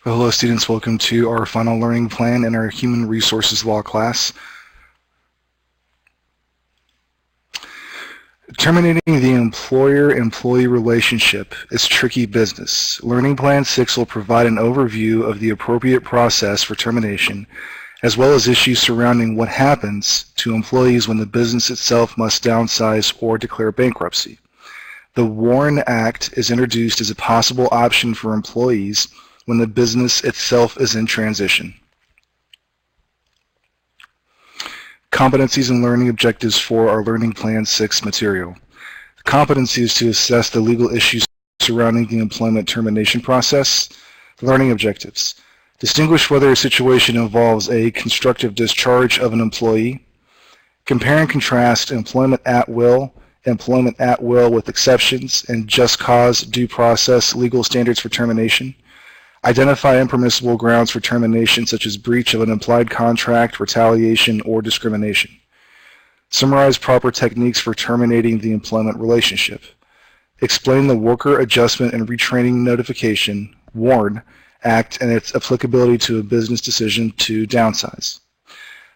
Well, hello students, welcome to our final learning plan in our Human Resources Law class. Terminating the employer-employee relationship is tricky business. Learning Plan 6 will provide an overview of the appropriate process for termination, as well as issues surrounding what happens to employees when the business itself must downsize or declare bankruptcy. The WARN Act is introduced as a possible option for employees when the business itself is in transition. Competencies and learning objectives for our Learning Plan 6 material. The competency is to assess the legal issues surrounding the employment termination process. The learning objectives. Distinguish whether a situation involves a constructive discharge of an employee. Compare and contrast employment at will with exceptions, and just cause, due process, legal standards for termination. Identify impermissible grounds for termination such as breach of an implied contract, retaliation, or discrimination. Summarize proper techniques for terminating the employment relationship. Explain the Worker Adjustment and Retraining Notification, WARN, Act and its applicability to a business decision to downsize.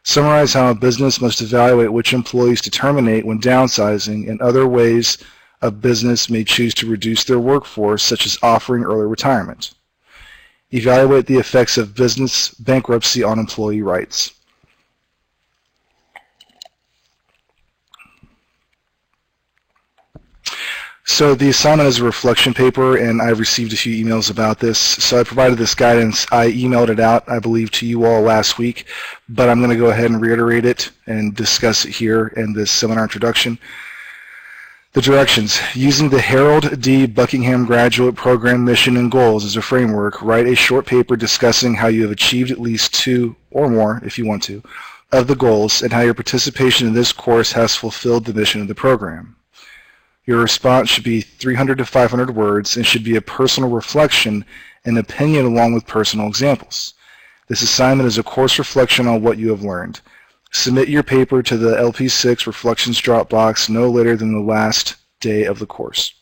Summarize how a business must evaluate which employees to terminate when downsizing and other ways a business may choose to reduce their workforce, such as offering early retirement. Evaluate the effects of business bankruptcy on employee rights. So the assignment is a reflection paper, and I've received a few emails about this. So I provided this guidance. I emailed it out, I believe, to you all last week, but I'm going to go ahead and reiterate it and discuss it here in this seminar introduction. The directions. Using the Harold D. Buckingham Graduate Program mission and goals as a framework, write a short paper discussing how you have achieved at least 2 or more, if you want to, of the goals and how your participation in this course has fulfilled the mission of the program. Your response should be 300 to 500 words and should be a personal reflection and opinion along with personal examples. This assignment is a course reflection on what you have learned. Submit your paper to the LP6 Reflections Dropbox no later than the last day of the course.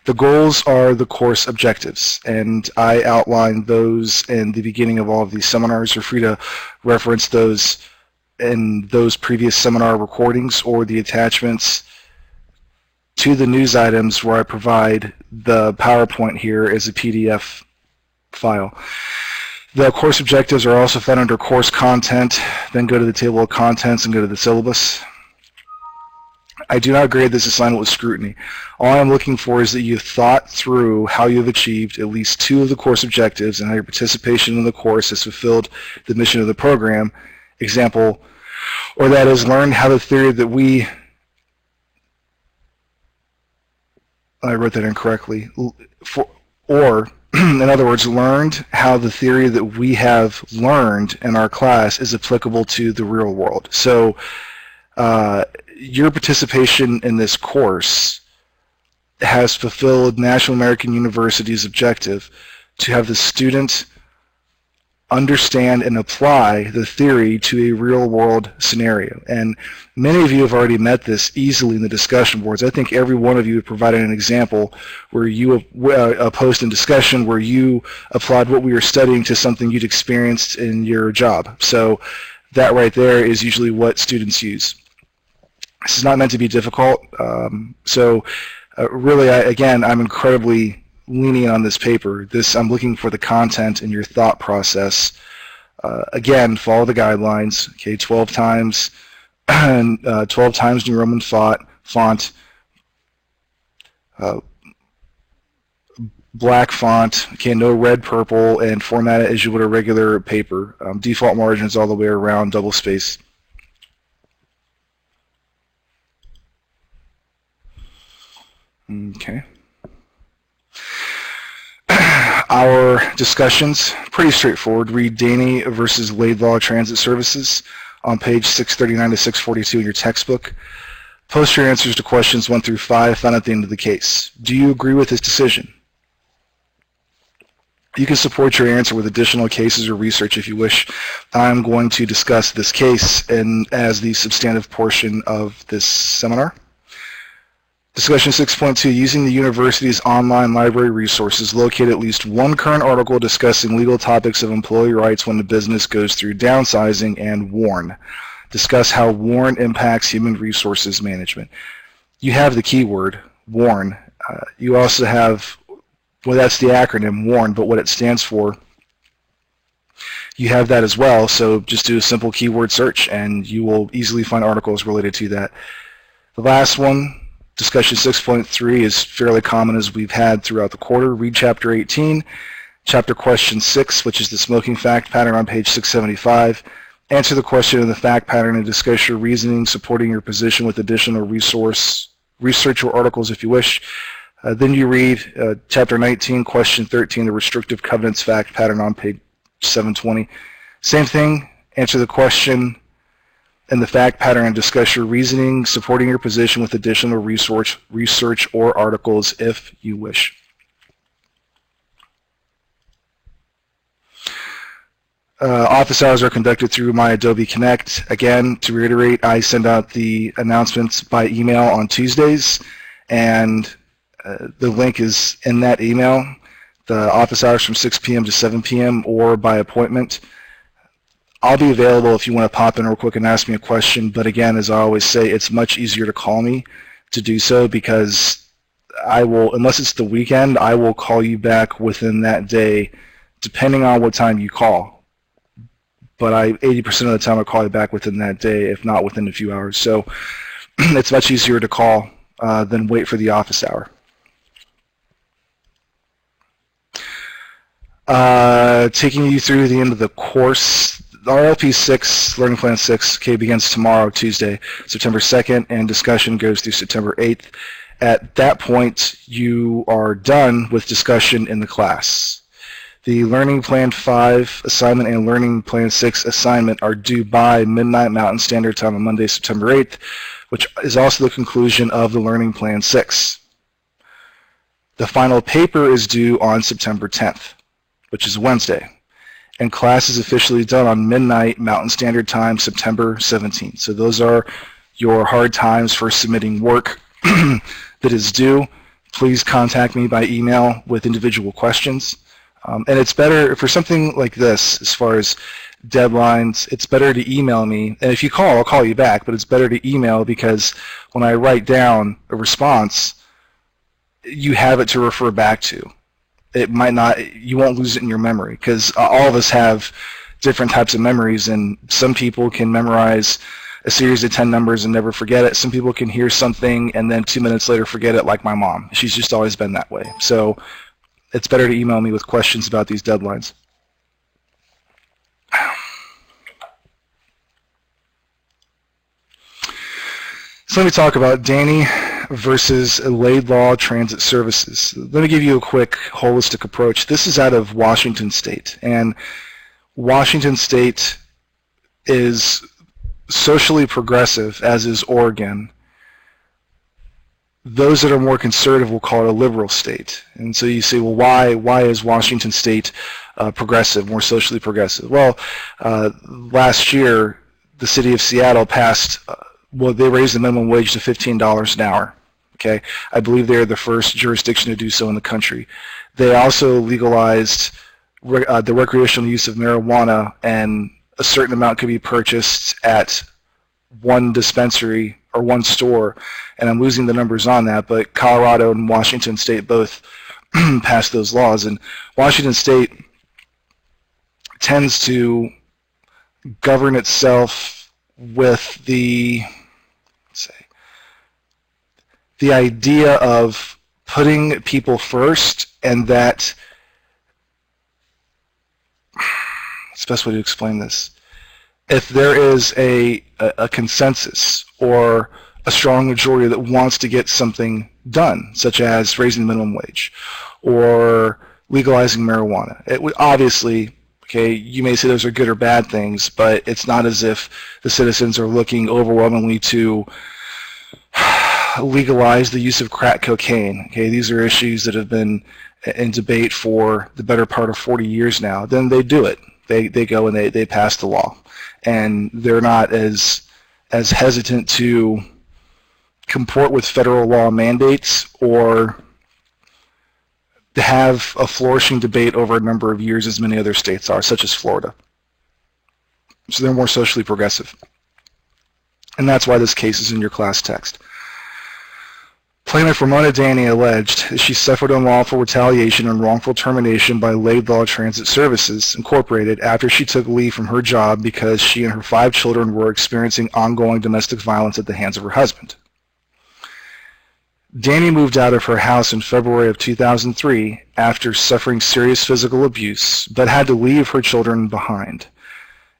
The goals are the course objectives, and I outlined those in the beginning of all of these seminars. You're free to reference those in those previous seminar recordings or the attachments to the news items where I provide the PowerPoint here as a PDF file. The course objectives are also found under course content, then go to the table of contents and go to the syllabus. I do not grade this assignment with scrutiny. All I'm looking for is that you've thought through how you've achieved at least 2 of the course objectives and how your participation in the course has fulfilled the mission of the program. Example, or that is learned how the theory that we, I wrote that incorrectly, in other words, learned how the theory that we have learned in our class is applicable to the real world. So your participation in this course has fulfilled National American University's objective to have the student understand and apply the theory to a real-world scenario. And many of you have already met this easily in the discussion boards. I think every one of you have provided an example where you a post in discussion where you applied what we were studying to something you'd experienced in your job. So that right there is usually what students use. This is not meant to be difficult. Really, again, I'm incredibly leaning on this paper. I'm looking for the content and your thought process. Again, follow the guidelines. Okay, 12 times, 12 times New Roman font, black font. Okay, no red, purple, and format it as you would a regular paper. Default margins all the way around, double space. Okay. Our discussions, pretty straightforward. Read Daney versus Laidlaw Transit Services on page 639 to 642 in your textbook. Post your answers to questions 1 through 5 found at the end of the case. Do you agree with this decision? You can support your answer with additional cases or research if you wish. I'm going to discuss this case as the substantive portion of this seminar. Discussion 6.2, using the university's online library resources, locate at least one current article discussing legal topics of employee rights when the business goes through downsizing, and WARN. Discuss how WARN impacts human resources management. You have the keyword, WARN. You also have, well, that's the acronym, WARN, but what it stands for, you have that as well. So just do a simple keyword search and you will easily find articles related to that. The last one, discussion 6.3, is fairly common as we've had throughout the quarter. Read chapter 18, chapter question 6, which is the smoking fact pattern on page 675. Answer the question in the fact pattern and discuss your reasoning supporting your position with additional research or articles if you wish. Then you read chapter 19, question 13, the restrictive covenants fact pattern on page 720. Same thing, answer the question in the fact pattern and discuss your reasoning supporting your position with additional research or articles if you wish. Office hours are conducted through my Adobe Connect. Again, to reiterate, I send out the announcements by email on Tuesdays, and the link is in that email. The office hours from 6 p.m. to 7 p.m. or by appointment. I'll be available if you want to pop in real quick and ask me a question, but again, as I always say, it's much easier to call me to do so because I will, unless it's the weekend, I will call you back within that day, depending on what time you call. But 80% of the time I call you back within that day, if not within a few hours. So it's much easier to call than wait for the office hour. Taking you through the end of the course, RLP 6, Learning Plan 6, begins tomorrow, Tuesday, September 2nd, and discussion goes through September 8th. At that point, you are done with discussion in the class. The Learning Plan 5 assignment and Learning Plan 6 assignment are due by midnight Mountain Standard Time on Monday, September 8th, which is also the conclusion of the Learning Plan 6. The final paper is due on September 10th, which is Wednesday, and class is officially done on midnight Mountain Standard Time, September 17th. So those are your hard times for submitting work that is due. Please contact me by email with individual questions. And it's better for something like this, as far as deadlines, it's better to email me. And if you call, I'll call you back, but it's better to email because when I write down a response, you have it to refer back to. It might not, you won't lose it in your memory because all of us have different types of memories, and some people can memorize a series of 10 numbers and never forget it. Some people can hear something and then 2 minutes later forget it, like my mom. She's just always been that way. So it's better to email me with questions about these deadlines. So let me talk about Danny versus Laidlaw Transit Services. Let me give you a quick holistic approach. This is out of Washington State, and Washington State is socially progressive, as is Oregon. Those that are more conservative will call it a liberal state. And so you say, well, why is Washington State progressive, more socially progressive? Well, last year, the city of Seattle passed, well, they raised the minimum wage to $15 an hour. Okay, I believe they're the first jurisdiction to do so in the country. They also legalized the recreational use of marijuana, and a certain amount could be purchased at one dispensary or one store, and I'm losing the numbers on that, but Colorado and Washington State both passed those laws, and Washington State tends to govern itself with the idea of putting people first, and that, it's the best way to explain this. If there is a consensus or a strong majority that wants to get something done, such as raising the minimum wage or legalizing marijuana, it would obviously, okay, you may say those are good or bad things, but it's not as if the citizens are looking overwhelmingly to legalize the use of crack cocaine. Okay, these are issues that have been in debate for the better part of 40 years now. Then they do it. They go and they pass the law, and they're not as hesitant to comport with federal law mandates or to have a flourishing debate over a number of years, as many other states are, such as Florida. So they're more socially progressive. And that's why this case is in your class text. Plaintiff Ramona Danny alleged that she suffered unlawful retaliation and wrongful termination by Laidlaw Transit Services, Incorporated, after she took leave from her job because she and her 5 children were experiencing ongoing domestic violence at the hands of her husband. Danny moved out of her house in February of 2003 after suffering serious physical abuse, but had to leave her children behind.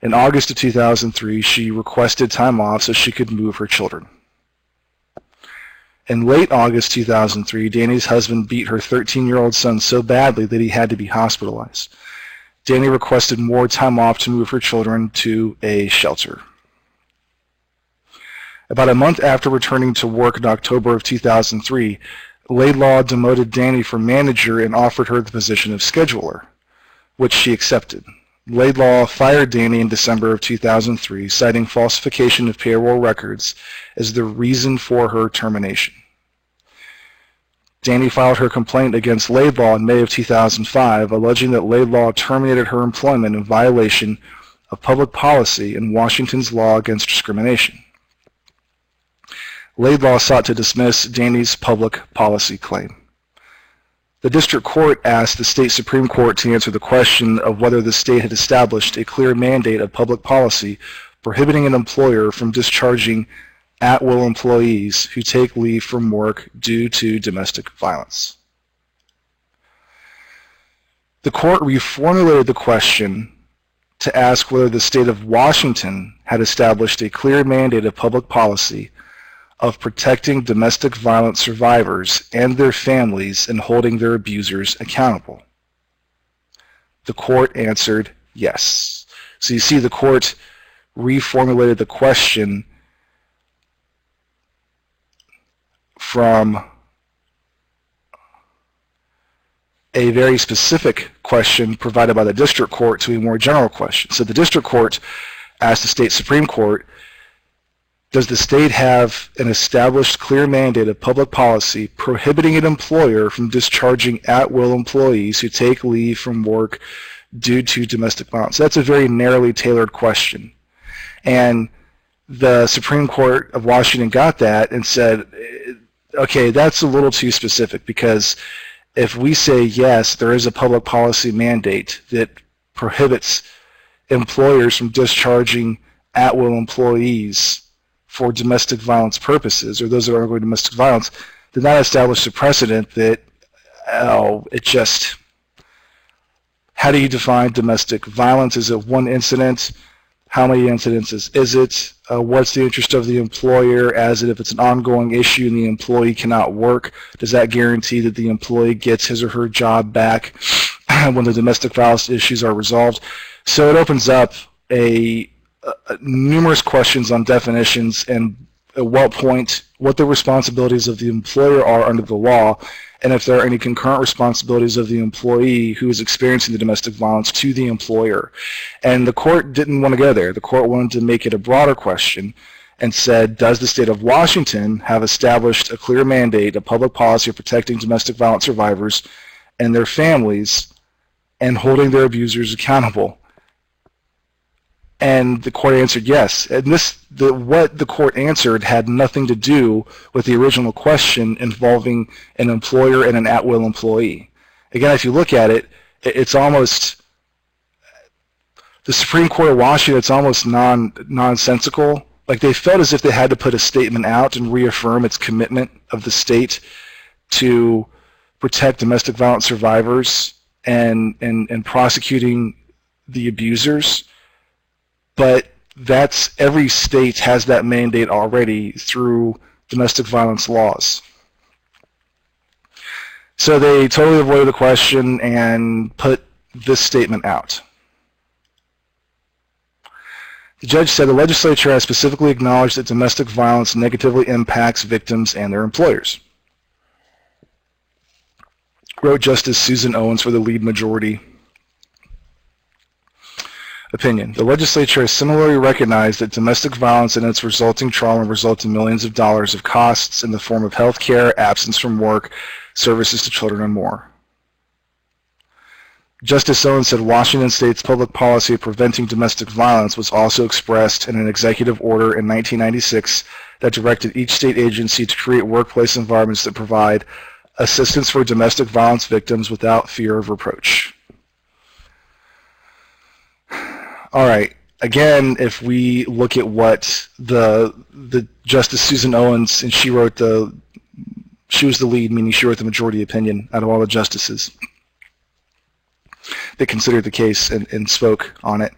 In August of 2003, she requested time off so she could move her children. In late August 2003, Danny's husband beat her 13-year-old son so badly that he had to be hospitalized. Danny requested more time off to move her children to a shelter. About a month after returning to work in October of 2003, Laidlaw demoted Danny from manager and offered her the position of scheduler, which she accepted. Laidlaw fired Danny in December of 2003, citing falsification of payroll records as the reason for her termination. Danny filed her complaint against Laidlaw in May of 2005, alleging that Laidlaw terminated her employment in violation of public policy and Washington's law against discrimination. Laidlaw sought to dismiss Danny's public policy claim. The district court asked the state Supreme Court to answer the question of whether the state had established a clear mandate of public policy prohibiting an employer from discharging at-will employees who take leave from work due to domestic violence. The court reformulated the question to ask whether the state of Washington had established a clear mandate of public policy of protecting domestic violence survivors and their families and holding their abusers accountable. The court answered yes. So you see the court reformulated the question from a very specific question provided by the district court to a more general question. So the district court asked the state Supreme Court, does the state have an established clear mandate of public policy prohibiting an employer from discharging at-will employees who take leave from work due to domestic violence? That's a very narrowly tailored question. And the Supreme Court of Washington got that and said, okay, that's a little too specific, because if we say yes, there is a public policy mandate that prohibits employers from discharging at-will employees for domestic violence purposes, or those that are undergoing domestic violence, then that established a precedent that, how do you define domestic violence? Is it one incident? How many incidences is it? What's the interest of the employer as if it's an ongoing issue and the employee cannot work? Does that guarantee that the employee gets his or her job back when the domestic violence issues are resolved? So it opens up numerous questions on definitions and at what point, what the responsibilities of the employer are under the law, and if there are any concurrent responsibilities of the employee who is experiencing the domestic violence to the employer. And the court didn't want to go there. The court wanted to make it a broader question and said, does the state of Washington have established a clear mandate of public policy of protecting domestic violence survivors and their families and holding their abusers accountable? And the court answered yes. And what the court answered had nothing to do with the original question involving an employer and an at-will employee. Again, if you look at it, it's almost, the Supreme Court of Washington, it's almost nonsensical. Like, they felt as if they had to put a statement out and reaffirm its commitment of the state to protect domestic violence survivors and prosecuting the abusers. But every state has that mandate already through domestic violence laws. So they totally avoided the question and put this statement out. The judge said the legislature has specifically acknowledged that domestic violence negatively impacts victims and their employers. Wrote Justice Susan Owens for the lead majority. Opinion. The legislature has similarly recognized that domestic violence and its resulting trauma result in millions of dollars of costs in the form of health care, absence from work, services to children, and more. Justice Owens said Washington State's public policy of preventing domestic violence was also expressed in an executive order in 1996 that directed each state agency to create workplace environments that provide assistance for domestic violence victims without fear of reproach. All right. Again, if we look at what the Justice Susan Owens, and she was the lead, meaning she wrote the majority opinion out of all the justices that considered the case and spoke on it.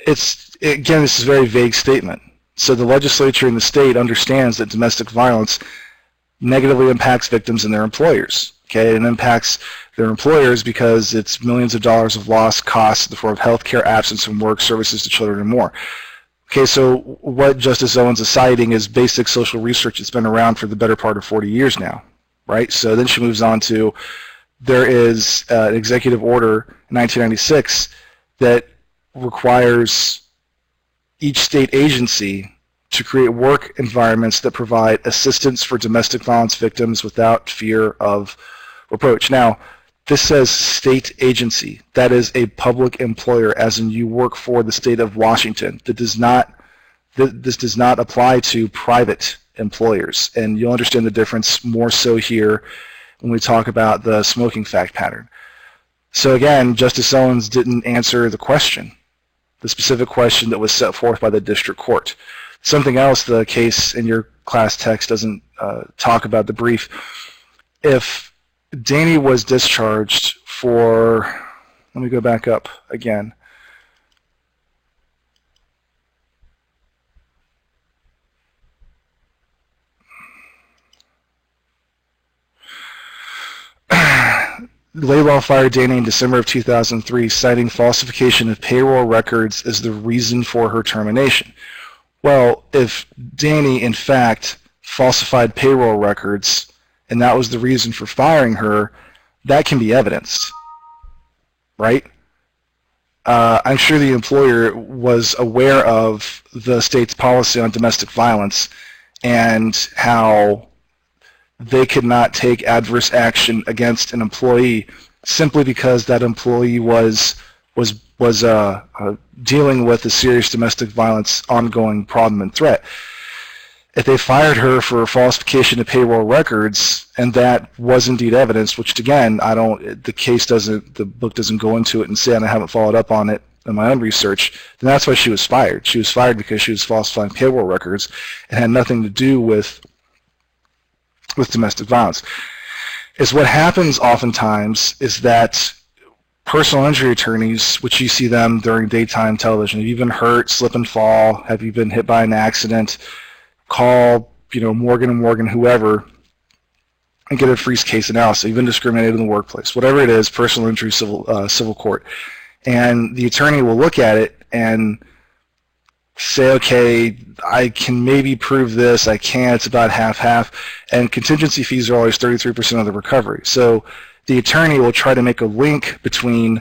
This is a very vague statement. So the legislature in the state understands that domestic violence negatively impacts victims and their employers. Okay, it impacts their employers because it's millions of dollars of lost costs in the form of health care, absence from work, services to children, and more. Okay, so what Justice Owens is citing is basic social research that's been around for the better part of 40 years now, right? So then she moves on to, there is an executive order in 1996 that requires each state agency to create work environments that provide assistance for domestic violence victims without fear of reproach. Now, this says state agency. That is a public employer, as in you work for the state of Washington. This does not apply to private employers, and you'll understand the difference more so here when we talk about the smoking fact pattern. So again, Justice Owens didn't answer the question, the specific question that was set forth by the district court. Something else the case in your class text doesn't talk about the brief. If Danny was discharged for, let me go back up again. Laidlaw fired Danny in December of 2003, citing falsification of payroll records as the reason for her termination. Well, if Danny, in fact, falsified payroll records, and that was the reason for firing her, that can be evidenced, right? I'm sure the employer was aware of the state's policy on domestic violence and how they could not take adverse action against an employee simply because that employee was dealing with a serious domestic violence ongoing problem and threat. If they fired her for falsification of payroll records, and that was indeed evidence, which again, the book doesn't go into it and say, and I haven't followed up on it in my own research, then that's why she was fired. She was fired because she was falsifying payroll records and had nothing to do with domestic violence. What happens oftentimes is that personal injury attorneys, which you see them during daytime television, have you been hurt, slip and fall, have you been hit by an accident, call Morgan & Morgan, whoever, and get a freeze case analysis. You've been discriminated in the workplace, whatever it is, personal injury, civil court. And the attorney will look at it and say, okay, I can maybe prove this, I can't, it's about half-half, and contingency fees are always 33% of the recovery. So the attorney will try to make a link between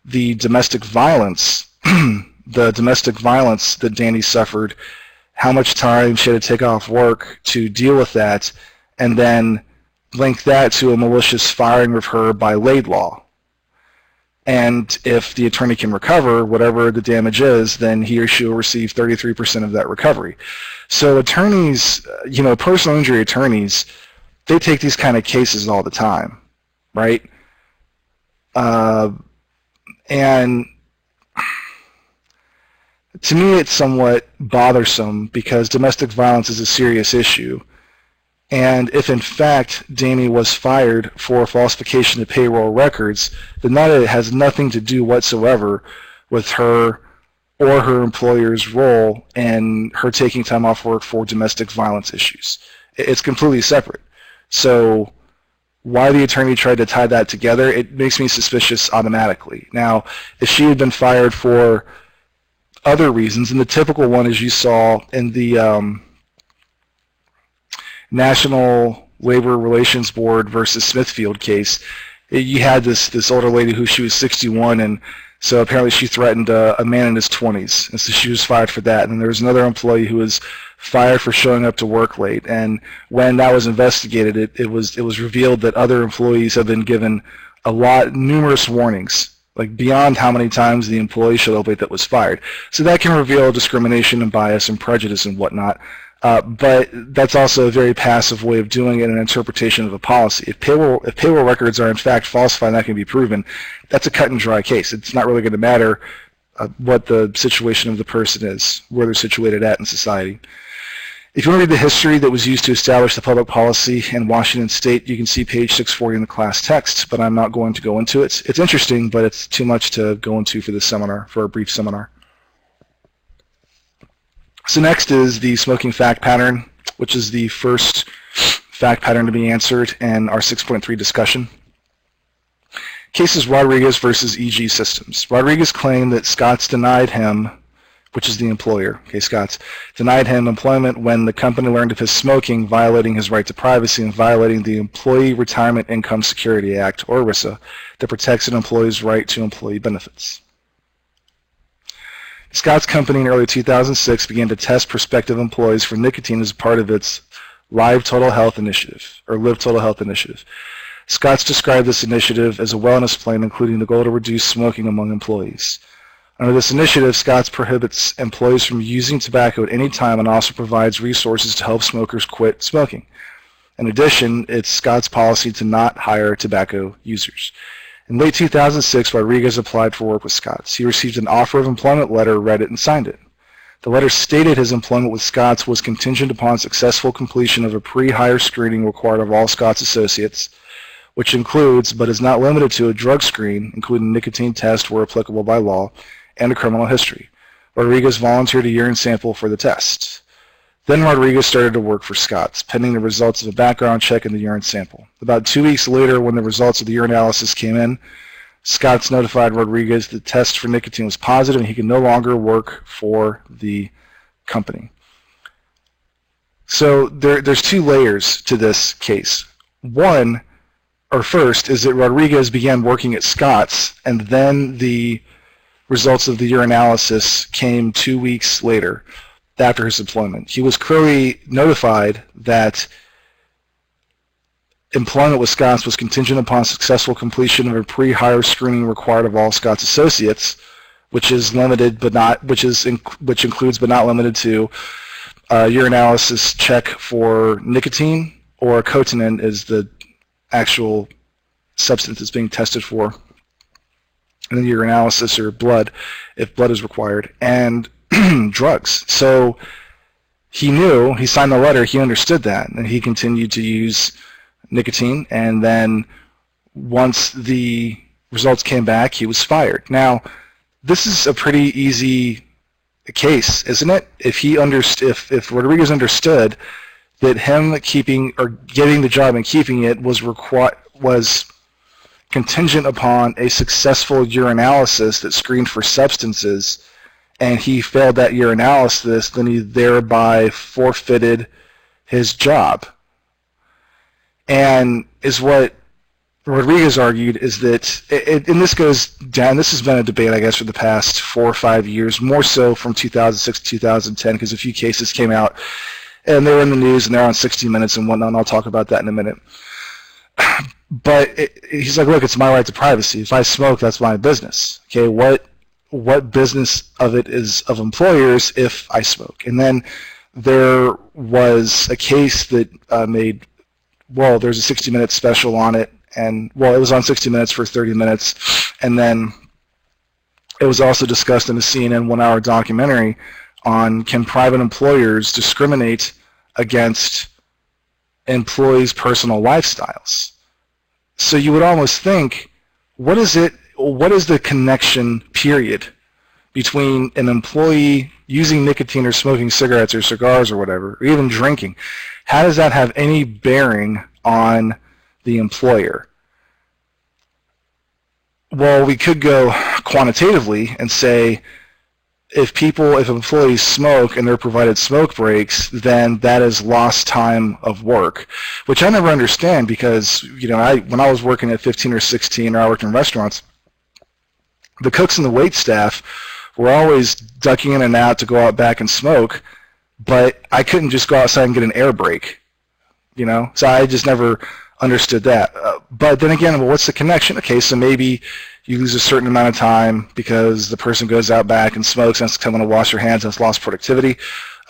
the domestic violence, that Danny suffered, how much time she had to take off work to deal with that, and then link that to a malicious firing of her by Laidlaw. And if the attorney can recover whatever the damage is, then he or she will receive 33% of that recovery. So attorneys, personal injury attorneys, they take these kind of cases all the time, right? And to me, it's somewhat bothersome because domestic violence is a serious issue. And if, in fact, Danny was fired for falsification of payroll records, then that has nothing to do whatsoever with her or her employer's role in her taking time off work for domestic violence issues. It's completely separate. So why the attorney tried to tie that together, it makes me suspicious automatically. Now, if she had been fired for other reasons, and the typical one, as you saw in the National Labor Relations Board versus Smithfield case, you had this older lady who she was 61 and So apparently she threatened a man in his 20s, and so she was fired for that. And then there was another employee who was fired for showing up to work late. And when that was investigated, it was revealed that other employees have been given numerous warnings, like beyond how many times the employee showed up late that was fired. So that can reveal discrimination and bias and prejudice and whatnot. But that's also a very passive way of doing it, an interpretation of a policy. If payroll records are in fact falsified and that can be proven, that's a cut and dry case. It's not really going to matter what the situation of the person is, where they're situated at in society. If you want to read the history that was used to establish the public policy in Washington State, you can see page 640 in the class text, but I'm not going to go into it. It's interesting, but it's too much to go into for this seminar, for a brief seminar. So next is the smoking fact pattern, which is the first fact pattern to be answered in our 6.3 discussion. Case is Rodriguez versus EG Systems. Rodriguez claimed that Scotts denied him, which is the employer, okay, Scotts, denied him employment when the company learned of his smoking, violating his right to privacy and violating the Employee Retirement Income Security Act, or ERISA, that protects an employee's right to employee benefits. Scotts Company in early 2006 began to test prospective employees for nicotine as part of its Live Total Health Initiative, or Live Total Health Initiative. Scotts described this initiative as a wellness plan including the goal to reduce smoking among employees. Under this initiative, Scotts prohibits employees from using tobacco at any time and also provides resources to help smokers quit smoking. In addition, it's Scotts' policy to not hire tobacco users. In late 2006, Rodriguez applied for work with Scotts. He received an offer of employment letter, read it, and signed it. The letter stated his employment with Scotts was contingent upon successful completion of a pre-hire screening required of all Scotts associates, which includes, but is not limited to, a drug screen, including nicotine test where applicable by law, and a criminal history. Rodriguez volunteered a urine sample for the test. Then Rodriguez started to work for Scotts, pending the results of a background check and the urine sample. About 2 weeks later, when the results of the urine analysis came in, Scotts notified Rodriguez the test for nicotine was positive and he could no longer work for the company. So there's two layers to this case. First, is that Rodriguez began working at Scotts, and then the results of the urinalysis came 2 weeks later after his employment. He was clearly notified that employment with Scotts was contingent upon successful completion of a pre-hire screening required of all Scotts associates, which is limited but not, which includes but not limited to urinalysis check for nicotine, or cotinine is the actual substance that's being tested for, and then urinalysis or blood, if blood is required, and drugs. So he knew, he signed the letter, he understood that, and he continued to use nicotine, and then once the results came back, he was fired. Now, this is a pretty easy case, isn't it? If Rodriguez understood that him keeping or getting the job and keeping it was contingent upon a successful urinalysis that screened for substances, and he failed that urinalysis, then he thereby forfeited his job. And is what Rodriguez argued is that, and this goes down, this has been a debate, I guess, for the past 4 or 5 years, more so from 2006 to 2010, because a few cases came out, and they were in the news, and they're on 60 Minutes and whatnot, and I'll talk about that in a minute. But he's like, look, it's my right to privacy. If I smoke, that's my business. Okay, what business of it is of employers if I smoke? And then there was a case that there's a 60 Minutes special on it, and, it was on 60 Minutes for 30 minutes, and then it was also discussed in a CNN 1-hour documentary on can private employers discriminate against employees' personal lifestyles. So you would almost think, what is the connection, period, between an employee using nicotine or smoking cigarettes or cigars or whatever, or even drinking? How does that have any bearing on the employer? Well, we could go quantitatively and say if employees smoke and they're provided smoke breaks, then that is lost time of work, which I never understand because, when I was working at 15 or 16, or I worked in restaurants, The cooks and the wait staff were always ducking in and out to go out back and smoke, but I couldn't just go outside and get an air break, you know? So I just never understood that. But then again, well, what's the connection? Okay, so maybe you lose a certain amount of time because the person goes out back and smokes and it's coming to wash their hands and it's lost productivity.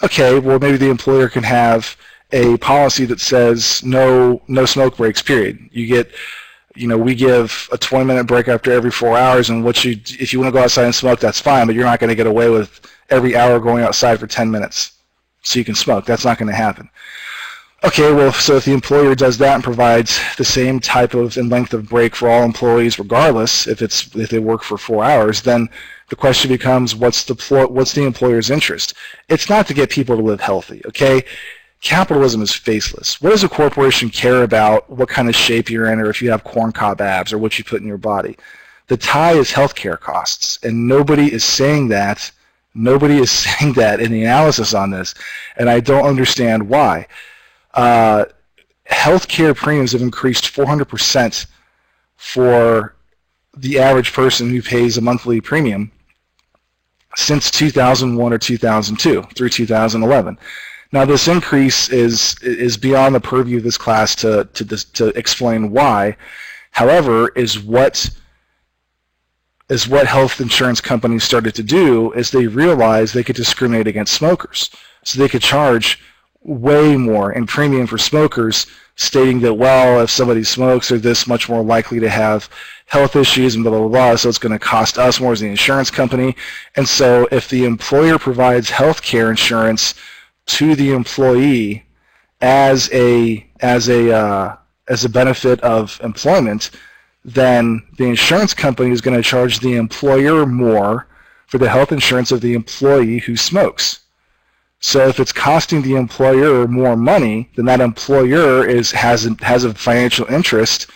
Okay, well, maybe the employer can have a policy that says no smoke breaks, period. You get, you know, we give a 20-minute break after every 4 hours, and if you want to go outside and smoke, that's fine, but you're not going to get away with every hour going outside for 10 minutes so you can smoke. That's not going to happen. Okay, well, so if the employer does that and provides the same type of and length of break for all employees, regardless if they work for 4 hours, then the question becomes, what's the employer's interest? It's not to get people to live healthy, okay? Capitalism is faceless. What does a corporation care about what kind of shape you're in, or if you have corncob abs, or what you put in your body? The tie is healthcare costs, and nobody is saying that. Nobody is saying that in the analysis on this, and I don't understand why. Healthcare premiums have increased 400% for the average person who pays a monthly premium since 2001 or 2002 through 2011. Now, this increase is beyond the purview of this class to explain why. However, is what health insurance companies started to do is they realized they could discriminate against smokers. So they could charge way more in premium for smokers, stating that, well, if somebody smokes, they're this much more likely to have health issues and blah, blah, blah, so it's going to cost us more as the insurance company. And so if the employer provides health care insurance to the employee as a benefit of employment, then the insurance company is going to charge the employer more for the health insurance of the employee who smokes. So if it's costing the employer more money, then that employer has a financial interest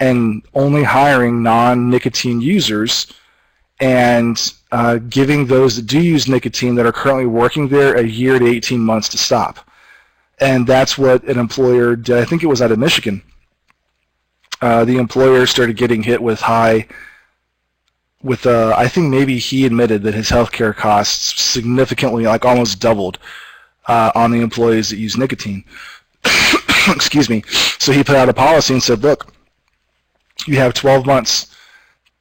in only hiring non-nicotine users and giving those that do use nicotine that are currently working there a year to 18 months to stop. And that's what an employer did. I think it was out of Michigan. The employer started getting hit with I think maybe he admitted that his healthcare costs significantly, like almost doubled on the employees that use nicotine. Excuse me. So he put out a policy and said, look, you have 12 months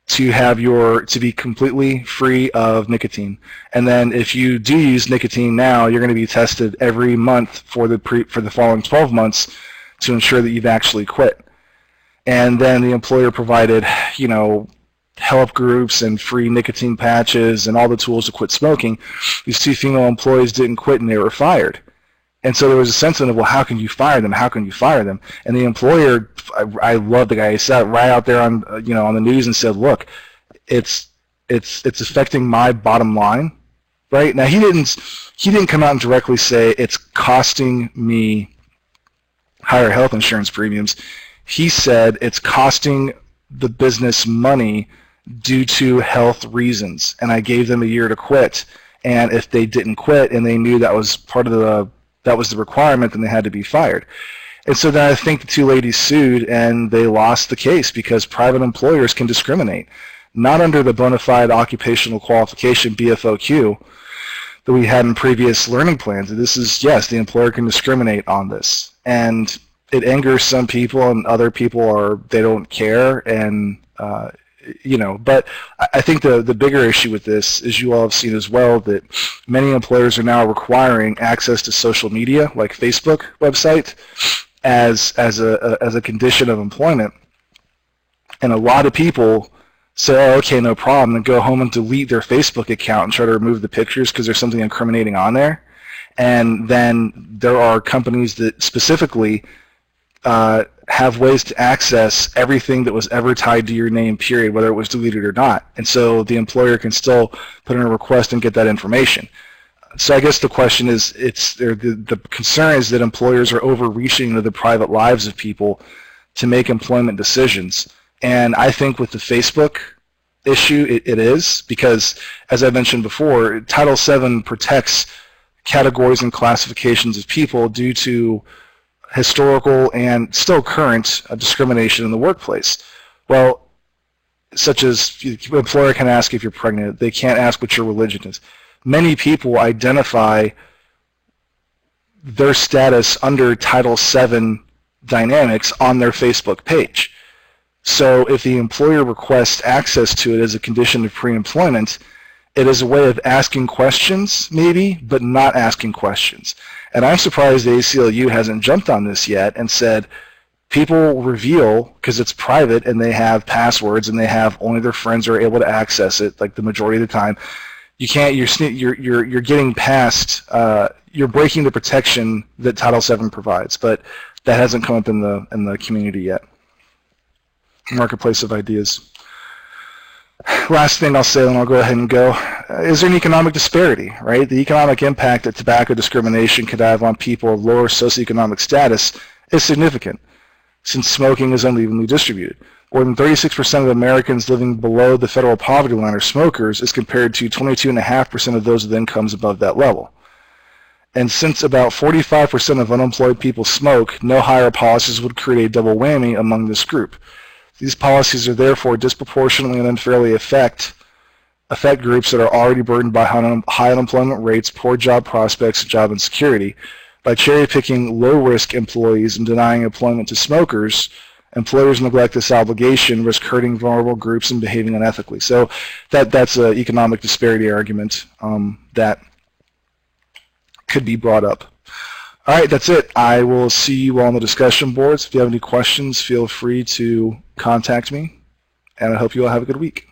to be completely free of nicotine. And then if you do use nicotine now, you're going to be tested every month for the following 12 months to ensure that you've actually quit. And then the employer provided, you know, help groups and free nicotine patches and all the tools to quit smoking. These two female employees didn't quit and they were fired. And so there was a sense of, well, how can you fire them? How can you fire them? And the employer, I love the guy. He sat right out there on the news and said, look, it's affecting my bottom line, right? Now he didn't come out and directly say it's costing me higher health insurance premiums. He said it's costing the business money due to health reasons, and I gave them a year to quit. And if they didn't quit and they knew that was the requirement, then they had to be fired. And so then I think the two ladies sued and they lost the case because private employers can discriminate, not under the bona fide occupational qualification BFOQ that we had in previous learning plans. This is, yes, the employer can discriminate on this. And it angers some people and other people they don't care. And but I think the bigger issue with this is you all have seen as well that many employers are now requiring access to social media, like Facebook website, as a condition of employment. And a lot of people say, oh, okay, no problem, and go home and delete their Facebook account and try to remove the pictures because there's something incriminating on there. And then there are companies that specifically have ways to access everything that was ever tied to your name, period, whether it was deleted or not. And so the employer can still put in a request and get that information. So I guess the question is, the concern is that employers are overreaching into the private lives of people to make employment decisions. And I think with the Facebook issue, it is, because, as I mentioned before, Title VII protects categories and classifications of people due to historical and still current discrimination in the workplace. Well, such as the employer can ask if you're pregnant. They can't ask what your religion is. Many people identify their status under Title VII dynamics on their Facebook page. So if the employer requests access to it as a condition of pre-employment, it is a way of asking questions, maybe, but not asking questions. And I'm surprised the ACLU hasn't jumped on this yet and said, people reveal, because it's private and they have passwords and they have only their friends are able to access it, like the majority of the time. You can't. You're getting past. You're breaking the protection that Title VII provides, but that hasn't come up in the community yet. Marketplace of ideas. Last thing I'll say, and I'll go ahead and go. Is there an economic disparity, right? The economic impact that tobacco discrimination could have on people of lower socioeconomic status is significant, since smoking is unevenly distributed. More than 36% of Americans living below the federal poverty line are smokers, as compared to 22.5% of those with incomes above that level. And since about 45% of unemployed people smoke, no higher policies would create a double whammy among this group. These policies are therefore disproportionately and unfairly affect groups that are already burdened by high unemployment rates, poor job prospects, and job insecurity. By cherry-picking low-risk employees and denying employment to smokers, employers neglect this obligation, risk hurting vulnerable groups and behaving unethically. So that's an economic disparity argument that could be brought up. All right, that's it. I will see you on the discussion boards. If you have any questions, feel free to contact me, and I hope you all have a good week.